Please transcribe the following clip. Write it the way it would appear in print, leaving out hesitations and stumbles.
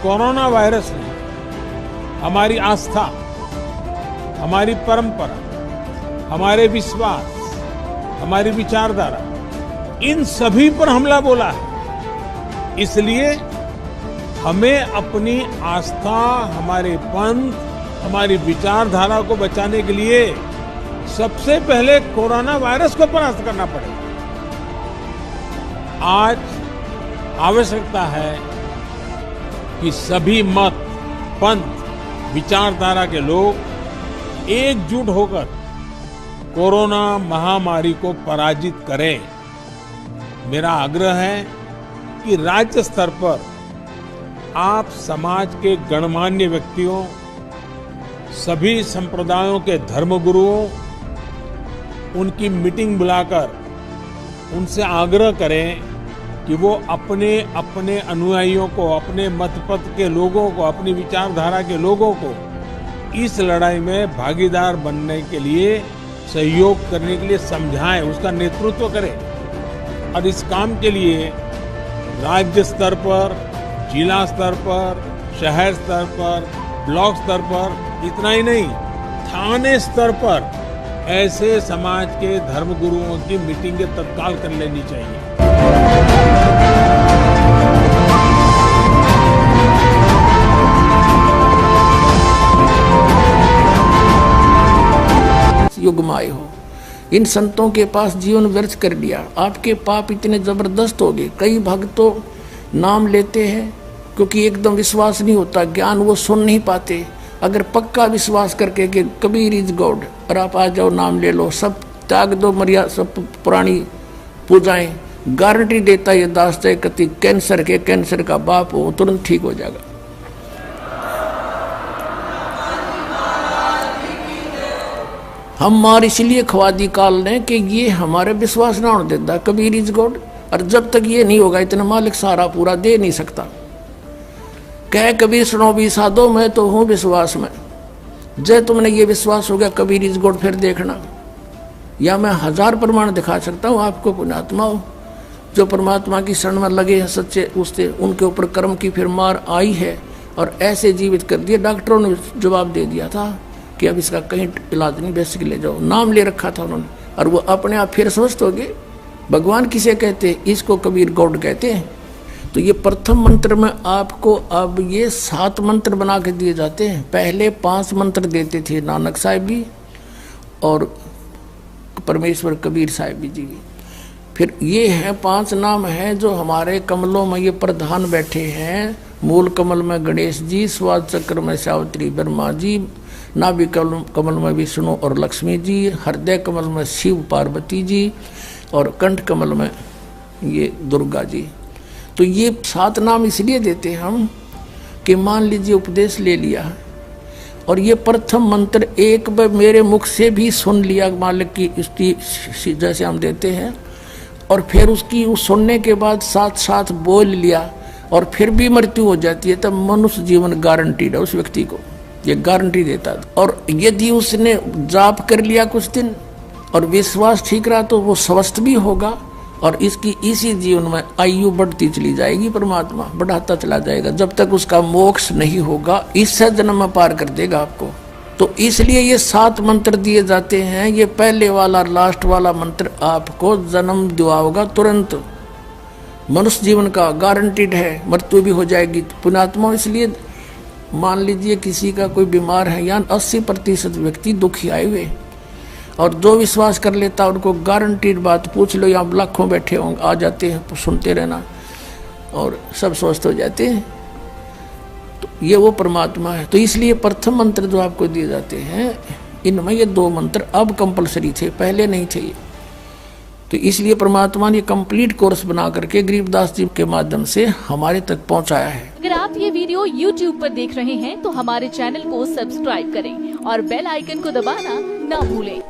Corona virus ने हमारी आस्था, हमारी परंपरा, हमारे विश्वास, हमारी विचारधारा, इन सभी पर हमला बोला है। इसलिए हमें अपनी आस्था, हमारे पंथ, हमारी विचारधारा को बचाने के लिए सबसे पहले कोरोना वायरस को परास्त करना पड़ेगा। आज आवश्यकता है कि सभी मत, पंथ, विचारधारा के लोग एकजुट होकर कोरोना महामारी को पराजित करें। मेरा आग्रह है कि राज्य स्तर पर आप समाज के गणमान्य व्यक्तियों, सभी संप्रदायों के धर्मगुरुओं, उनकी मीटिंग बुलाकर उनसे आग्रह करें कि वो अपने अपने अनुयायियों को, अपने मतपथ के लोगों को, अपनी विचारधारा के लोगों को इस लड़ाई में भागीदार बनने के लिए, सहयोग करने के लिए समझाएं, उसका नेतृत्व करें। और इस काम के लिए राज्य स्तर पर, जिला स्तर पर, शहर स्तर पर, ब्लॉक स्तर पर, इतना ही नहीं, थाने स्तर पर ऐसे समाज के धर्मगुरुओं की मीटिंगें तत्काल कर लेनी चाहिए। युग में आए हो, इन संतों के पास जीवन व्यर्थ कर दिया। आपके पाप इतने जबरदस्त हो गए। कई भक्त तो नाम लेते हैं क्योंकि एकदम विश्वास नहीं होता, ज्ञान वो सुन नहीं पाते। अगर पक्का विश्वास करके कि कबीर इज गॉड और आप आ जाओ, नाम ले लो, सब त्याग दो, मर्यादा सब पुरानी पूजाएं, गारंटी देता ये दास है कति कैंसर का बाप हो, तुरंत ठीक हो जाएगा। हम मार इसलिए खवा दी काल ने कि ये हमारे विश्वास ना होने देता कबीर इज गॉड। और जब तक ये नहीं होगा, इतना मालिक सारा पूरा दे नहीं सकता। कह कबीर सुनो भी साधो, मैं तो हूं विश्वास में। जय तुमने ये विश्वास हो गया कबीर इज गॉड, फिर देखना, या मैं 1000 प्रमाण दिखा सकता हूँ आपको। पुण्यात्मा हो जो परमात्मा की शरण में लगे हैं सच्चे, उससे उनके ऊपर कर्म की फिर मार आई है और ऐसे जीवित कर दिया। डॉक्टरों ने जवाब दे दिया था कि अब इसका कहीं इलाज नहीं, बेसिक ले जाओ, नाम ले रखा था उन्होंने, और वो अपने आप फिर स्वस्थ हो गए। भगवान किसे कहते हैं? इसको कबीर गॉड कहते हैं। तो ये प्रथम मंत्र में आपको अब ये 7 मंत्र बना के दिए जाते हैं। पहले 5 मंत्र देते थे नानक साहिब भी और परमेश्वर कबीर साहिब जी भी। फिर ये है 5 नाम हैं जो हमारे कमलों में ये प्रधान बैठे हैं। मूल कमल में गणेश जी, स्वाद चक्र में सावित्री ब्रह्मा जी, नाभि कमल में विष्णु और लक्ष्मी जी, हृदय कमल में शिव पार्वती जी और कंठ कमल में ये दुर्गा जी। तो ये 7 नाम इसलिए देते हम कि मान लीजिए उपदेश ले लिया और ये प्रथम मंत्र एक बार मेरे मुख से भी सुन लिया मालिक की स्तुति जैसे हम देते हैं, और फिर उसकी उस सुनने के बाद साथ साथ बोल लिया और फिर भी मृत्यु हो जाती है, तब मनुष्य जीवन गारंटीड है उस व्यक्ति को, ये गारंटी देता है। और यदि उसने जाप कर लिया कुछ दिन और विश्वास ठीक रहा तो वो स्वस्थ भी होगा और इसकी इसी जीवन में आयु बढ़ती चली जाएगी, परमात्मा बढ़ाता चला जाएगा जब तक उसका मोक्ष नहीं होगा। इससे जन्म में पार कर देगा आपको। तो इसलिए ये 7 मंत्र दिए जाते हैं। ये पहले वाला लास्ट वाला मंत्र आपको जन्म दिया होगा तुरंत, मनुष्य जीवन का गारंटीड है, मृत्यु भी हो जाएगी। पुण्यात्मा इसलिए मान लीजिए किसी का कोई बीमार है, यानी 80% व्यक्ति दुखी आए हुए, और जो विश्वास कर लेता उनको गारंटीड बात पूछ लो, यहाँ लाखों बैठे होंगे, आ जाते हैं, सुनते रहना और सब स्वस्थ हो जाते हैं। तो ये वो परमात्मा है। तो इसलिए प्रथम मंत्र जो आपको दिए जाते हैं, इनमें ये 2 मंत्र अब कंपलसरी थे, पहले नहीं थे। तो इसलिए परमात्मा ने कंप्लीट कोर्स बना करके गरीबदास जी के माध्यम से हमारे तक पहुंचाया है। अगर आप ये वीडियो YouTube पर देख रहे हैं तो हमारे चैनल को सब्सक्राइब करें और बेल आइकन को दबाना ना भूलें।